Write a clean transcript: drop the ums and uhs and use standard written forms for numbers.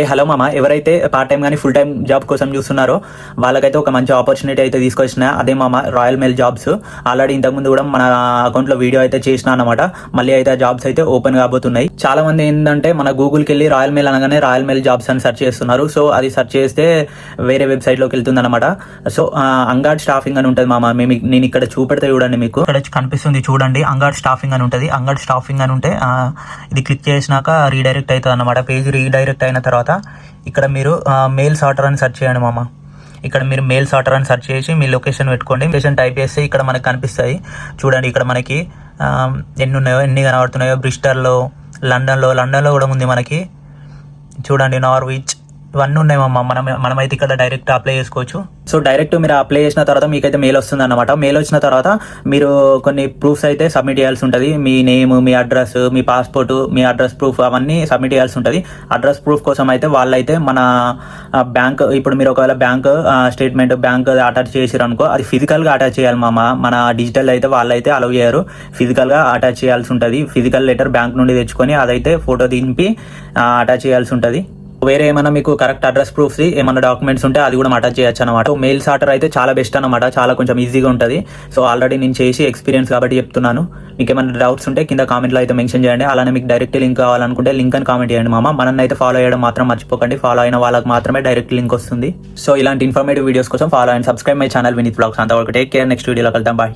Hello మామ, ఎవరైతే part time కానీ ఫుల్ టైం జాబ్ కోసం చూస్తున్నారో వాళ్ళకైతే ఒక మంచి ఆపర్చునిటీ అయితే తీసుకొచ్చిన. అదే మామ, రాయల్ మెయిల్ జాబ్స్. ఆల్రెడీ ఇంతకుముందు కూడా మన అకౌంట్లో వీడియో అయితే చేసిన అనమాట. మళ్ళీ అయితే ఆ జాబ్స్ అయితే ఓపెన్ కాబోతున్నాయి. చాలా మంది ఏంటంటే మన గూగుల్కి వెళ్ళి రాయల్ మెయిల్ అనగానే రాయల్ మెయిల్ జాబ్స్ అని సెర్చ్ చేస్తున్నారు. సో అది సెర్చ్ చేస్తే వేరే వెబ్సైట్లోకి వెళ్తుంది అనమాట. సో అంగాడ్ స్టాఫింగ్ అని ఉంటుంది మామ. నేను ఇక్కడ చూపెడితే చూడండి, మీకు ఇక్కడ కనిపిస్తుంది చూడండి, అంగాడ్ స్టాఫింగ్ అని ఉంటుంది. అంగాడ్ స్టాఫింగ్ అని ఉంటే ఇది క్లిక్ చేసినాక రీడైరెక్ట్ అవుతుంది అనమాట. పేజ్ రీడైరెక్ట్ అయిన తర్వాత ఇక్కడ మీరు మెయిల్ సార్టర్ అని సెర్చ్ చేయండి మామ. ఇక్కడ మీరు మెయిల్ సార్టర్ అని సెర్చ్ చేసి మీ లొకేషన్ పెట్టుకోండి. లొకేషన్ టైప్ చేస్తే ఇక్కడ మనకి కనిపిస్తాయి చూడండి. ఇక్కడ మనకి ఎన్ని కనబడుతున్నాయో, బ్రిస్టల్లో, లండన్లో కూడా ఉంది మనకి చూడండి. నార్విచ్ ఇవన్నీ ఉన్నాయి మామ. మనమైతే ఇక్కడ డైరెక్ట్ అప్లై చేసుకోవచ్చు. సో డైరెక్ట్ మీరు అప్లై చేసిన తర్వాత మీకైతే మెయిల్ వస్తుంది అనమాట. మెయిల్ వచ్చిన తర్వాత మీరు కొన్ని ప్రూఫ్స్ అయితే సబ్మిట్ చేయాల్సి ఉంటుంది. మీ నేమ్, మీ అడ్రస్, మీ పాస్పోర్ట్, మీ అడ్రస్ ప్రూఫ్ అవన్నీ సబ్మిట్ చేయాల్సి ఉంటుంది. అడ్రస్ ప్రూఫ్ కోసం అయితే వాళ్ళైతే మన బ్యాంక్, ఇప్పుడు మీరు ఒకవేళ బ్యాంక్ స్టేట్మెంట్ బ్యాంక్ అటాచ్ చేసారు అనుకో, అది ఫిజికల్గా అటాచ్ చేయాలి మామ. మన డిజిటల్ అయితే వాళ్ళైతే అలౌ చేయరు, ఫిజికల్గా అటాచ్ చేయాల్సి ఉంటుంది. ఫిజికల్ లెటర్ బ్యాంక్ నుండి తెచ్చుకొని అదైతే ఫోటో దింపి అటాచ్ చేయాల్సి ఉంటుంది. వేరే ఏమైనా మీకు కరెక్ట్ అడ్రస్ ప్రూఫ్స్ ఏమైనా డాక్యుమెంట్స్ ఉంటే అది కూడా అటాచ్ చేయొచ్చు అనమాట. మెయిల్ సార్టర్ అయితే చాలా బెస్ట్ అనమాట, చాలా కొంచెం ఈజీగా ఉంటుంది. సో ఆల్రెడీ నేను చేసి ఎక్స్పీరియన్స్ కాబట్టి చెప్తున్నాను. మీకు ఏమైనా డౌట్స్ ఉంటే కింద కామెంట్లో అయితే మెన్షన్ చేయండి. అలానే మీకు డైరెక్ట్ లింక్ కావాలనుకుంటే లింక్ అని కామెంట్ చేయండి మామ. మనల్ని అయితే ఫాలో చేయడం మాత్రం మర్చిపోకండి. ఫాలో అయిన వాళ్ళకి మాత్రమే డైరెక్ట్ లింక్ వస్తుంది. సో ఇలాంటి ఇన్ఫర్మేటివ్ వీడియోస్ కోసం follow and subscribe my channel Vineeth blogs. అంతవరకు టేక్ కేర్. నెక్స్ట్ వీడియోలో కలుద్దాం. బాయ్.